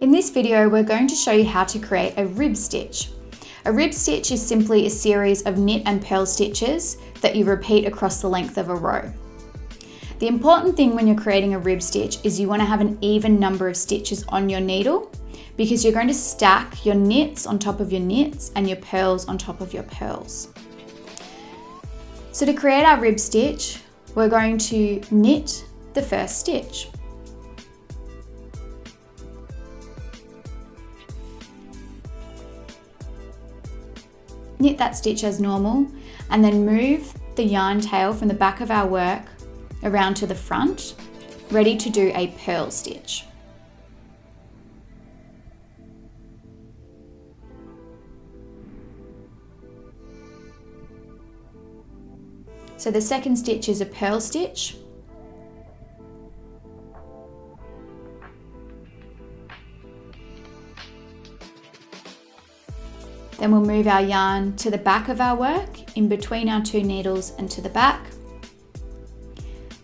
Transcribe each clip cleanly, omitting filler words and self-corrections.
In this video, we're going to show you how to create a rib stitch. A rib stitch is simply a series of knit and purl stitches that you repeat across the length of a row. The important thing when you're creating a rib stitch is you want to have an even number of stitches on your needle, because you're going to stack your knits on top of your knits and your purls on top of your purls. So to create our rib stitch, we're going to knit the first stitch. Knit that stitch as normal, and then move the yarn tail from the back of our work around to the front, ready to do a purl stitch. So the second stitch is a purl stitch. Then we'll move our yarn to the back of our work, in between our two needles and to the back.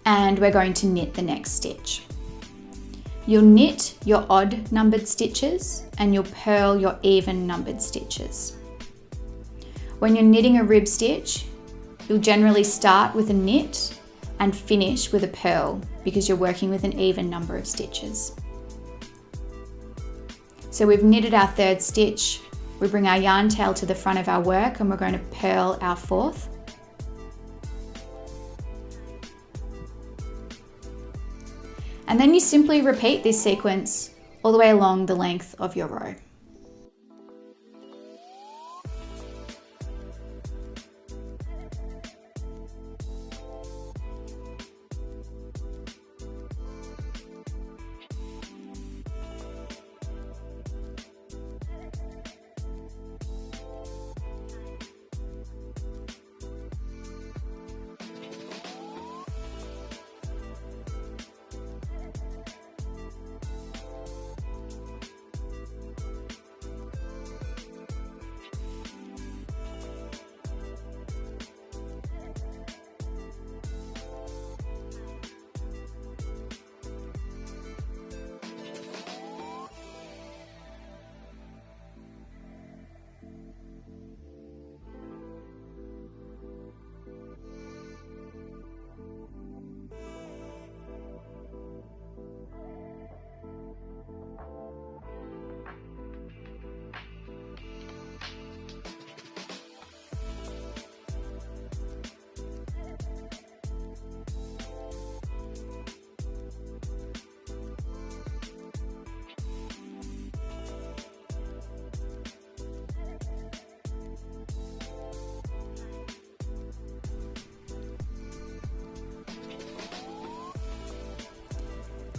And we're going to knit the next stitch. You'll knit your odd numbered stitches and you'll purl your even numbered stitches. When you're knitting a rib stitch, you'll generally start with a knit and finish with a purl because you're working with an even number of stitches. So we've knitted our third stitch. We bring our yarn tail to the front of our work and we're going to purl our fourth. And then you simply repeat this sequence all the way along the length of your row.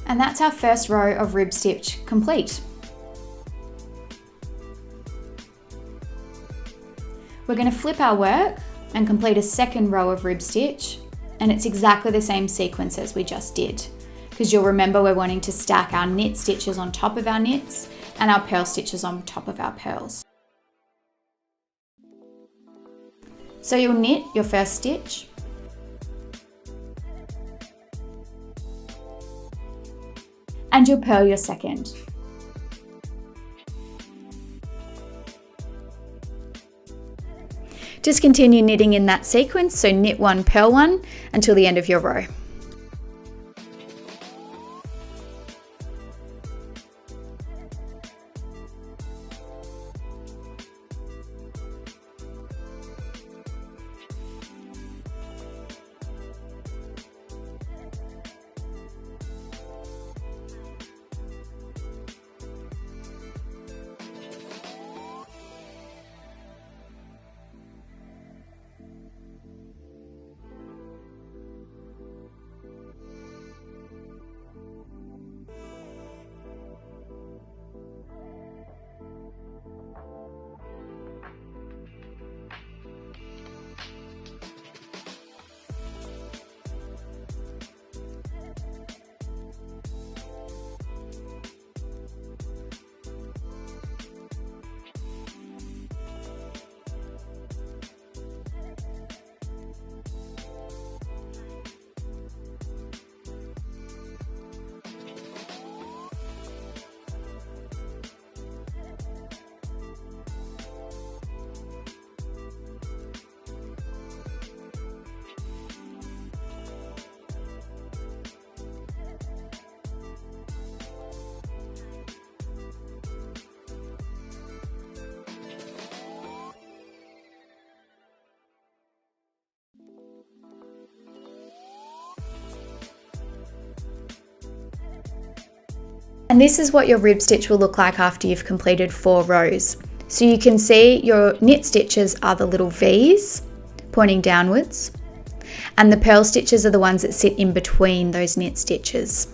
And that's our first row of rib stitch complete. We're going to flip our work and complete a second row of rib stitch, and it's exactly the same sequence as we just did, because you'll remember we're wanting to stack our knit stitches on top of our knits and our purl stitches on top of our purls. So you'll knit your first stitch, and you'll purl your second. Just continue knitting in that sequence, so knit one, purl one, until the end of your row. And this is what your rib stitch will look like after you've completed 4 rows. So you can see your knit stitches are the little V's pointing downwards, and the purl stitches are the ones that sit in between those knit stitches.